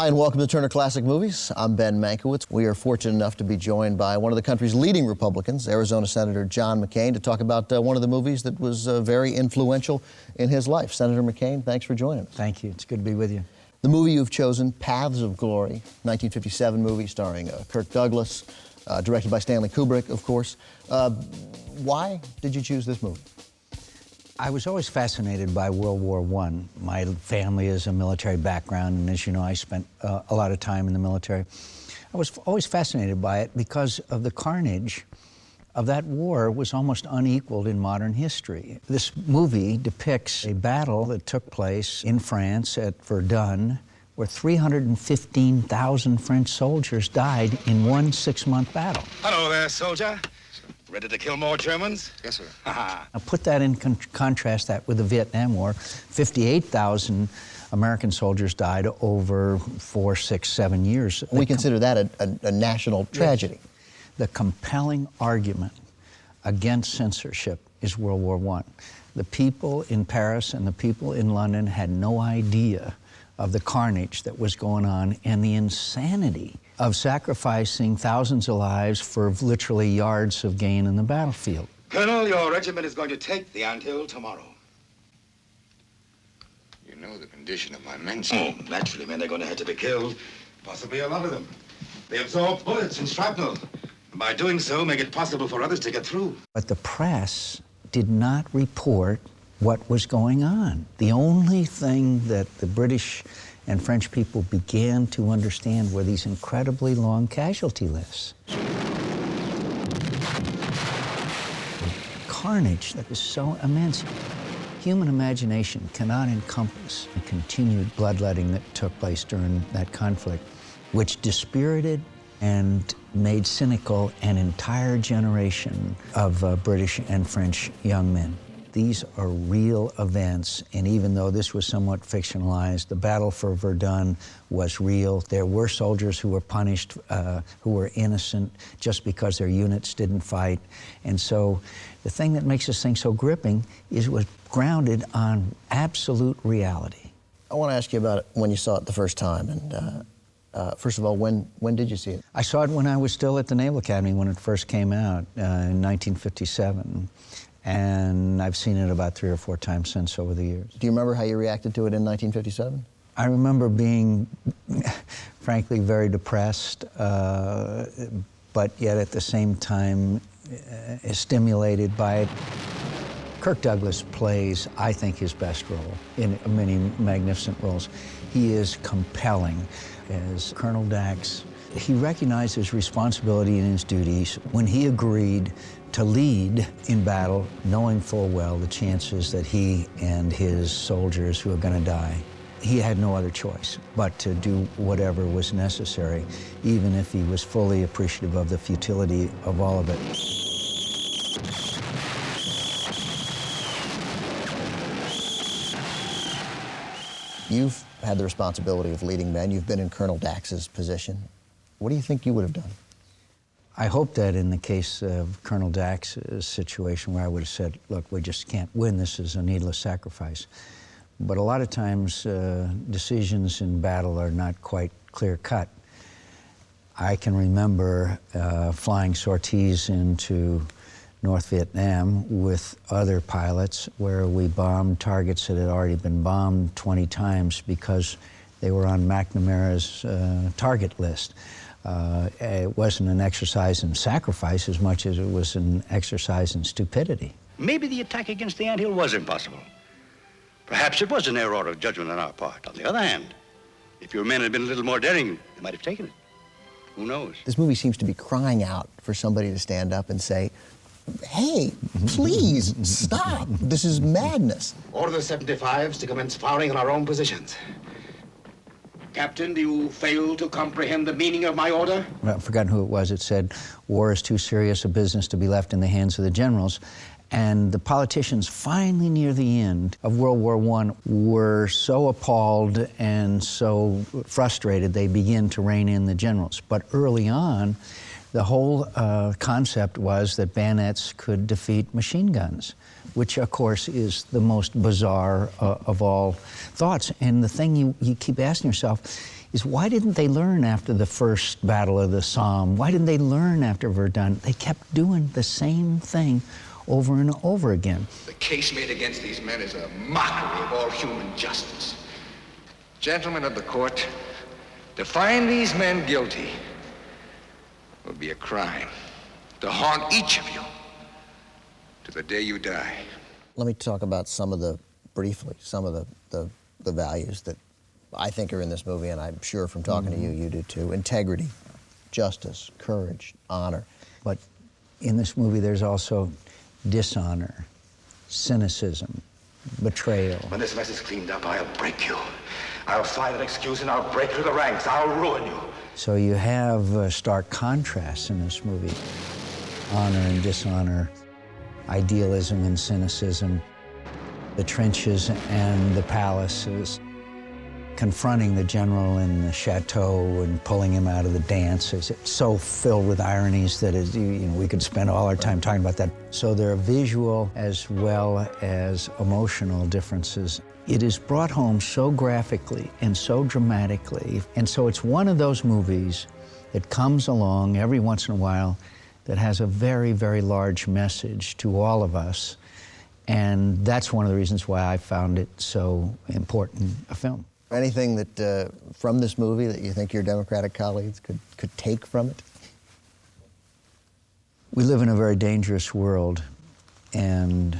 Hi, and welcome to Turner Classic Movies. I'm Ben Mankiewicz. We are fortunate enough to be joined by one of the country's leading Republicans, Arizona Senator John McCain, to talk about one of the movies that was very influential in his life. Senator McCain, thanks for joining us. Thank you. It's good to be with you. The movie you've chosen, Paths of Glory, 1957 movie starring Kirk Douglas, directed by Stanley Kubrick, of course. Why did you choose this movie? I was always fascinated by World War I. My family is a military background, and as you know, I spent a lot of time in the military. I was always fascinated by it because of the carnage of that war was almost unequaled in modern history. This movie depicts a battle that took place in France at Verdun, where 315,000 French soldiers died in one 6-month battle. Hello there, soldier. Ready to kill more Germans? Yes, sir. Now put that in contrast that with the Vietnam War. 58,000 American soldiers died over 4, 6, 7 years. We consider that a national tragedy. The compelling argument against censorship is World War I. The people in Paris and the people in London had no idea of the carnage that was going on and the insanity of sacrificing thousands of lives for literally yards of gain in the battlefield. Colonel, your regiment is going to take the anthill tomorrow. You know the condition of my men, sir. Oh, naturally, men are going to have to be killed. Possibly a lot of them. They absorb bullets and shrapnel. And by doing so, make it possible for others to get through. But the press did not report what was going on. The only thing that the British and French people began to understand were these incredibly long casualty lists. Carnage that was so immense. Human imagination cannot encompass the continued bloodletting that took place during that conflict, which dispirited and made cynical an entire generation of British and French young men. These are real events, and even though this was somewhat fictionalized, the battle for Verdun was real. There were soldiers who were punished, who were innocent just because their units didn't fight. And so the thing that makes this thing so gripping is it was grounded on absolute reality. I want to ask you about it when you saw it the first time. And first of all, when did you see it? I saw it when I was still at the Naval Academy when it first came out in 1957. And I've seen it about 3 or 4 times since over the years. Do you remember how you reacted to it in 1957? I remember being, frankly, very depressed, but yet at the same time stimulated by it. Kirk Douglas plays, I think, his best role in many magnificent roles. He is compelling as Colonel Dax. He recognized his responsibility and his duties when he agreed to lead in battle, knowing full well the chances that he and his soldiers who are going to die. He had no other choice but to do whatever was necessary, even if he was fully appreciative of the futility of all of it. You've had the responsibility of leading men. You've been in Colonel Dax's position. What do you think you would have done? I hope that in the case of Colonel Dax's situation where I would have said, look, we just can't win, this is a needless sacrifice. But a lot of times decisions in battle are not quite clear-cut. I can remember flying sorties into North Vietnam with other pilots where we bombed targets that had already been bombed 20 times because they were on McNamara's target list. It wasn't an exercise in sacrifice as much as it was an exercise in stupidity. Maybe the attack against the anthill was impossible. Perhaps it was an error of judgment on our part. On the other hand, if your men had been a little more daring, they might have taken it. Who knows? This movie seems to be crying out for somebody to stand up and say, hey, please, stop. This is madness. Order the 75s to commence firing on our own positions. Captain, do you fail to comprehend the meaning of my order? I've forgotten who it was. It said, war is too serious a business to be left in the hands of the generals. And the politicians finally near the end of World War I were so appalled and so frustrated they began to rein in the generals. But early on, the whole concept was that bayonets could defeat machine guns, which of course is the most bizarre of all thoughts. And the thing you keep asking yourself, is why didn't they learn after the first Battle of the Somme? Why didn't they learn after Verdun? They kept doing the same thing over and over again. The case made against these men is a mockery of all human justice. Gentlemen of the court, to find these men guilty will be a crime to haunt each of you to the day you die. Let me talk about briefly, some of the values that I think are in this movie, and I'm sure from talking to you, you do too. Integrity, justice, courage, honor. But in this movie, there's also dishonor, cynicism, betrayal. When this mess is cleaned up, I'll break you. I'll find an excuse and I'll break through the ranks. I'll ruin you. So you have stark contrasts in this movie. Honor and dishonor, idealism and cynicism, the trenches and the palaces, confronting the general in the chateau and pulling him out of the dance. It's so filled with ironies that we could spend all our time talking about that. So there are visual as well as emotional differences. It is brought home so graphically and so dramatically, and so it's one of those movies that comes along every once in a while that has a very, very large message to all of us, and that's one of the reasons why I found it so important a film. Anything that from this movie that you think your Democratic colleagues could take from it? We live in a very dangerous world, and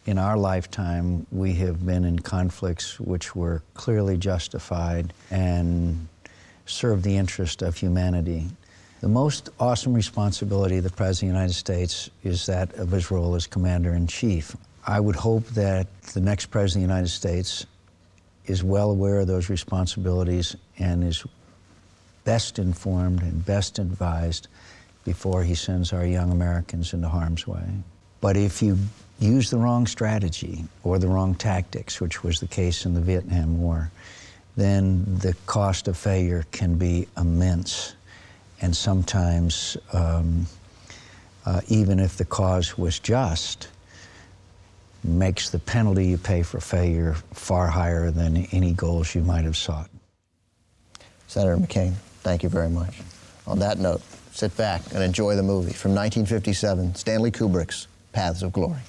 in our lifetime, we have been in conflicts which were clearly justified and serve the interest of humanity. The most awesome responsibility of the President of the United States is that of his role as Commander-in-Chief. I would hope that the next President of the United States is well aware of those responsibilities and is best informed and best advised before he sends our young Americans into harm's way. But if you use the wrong strategy or the wrong tactics, which was the case in the Vietnam War, then the cost of failure can be immense. And sometimes, even if the cause was just, makes the penalty you pay for failure far higher than any goals you might have sought. Senator McCain, thank you very much. On that note, sit back and enjoy the movie from 1957, Stanley Kubrick's Paths of Glory.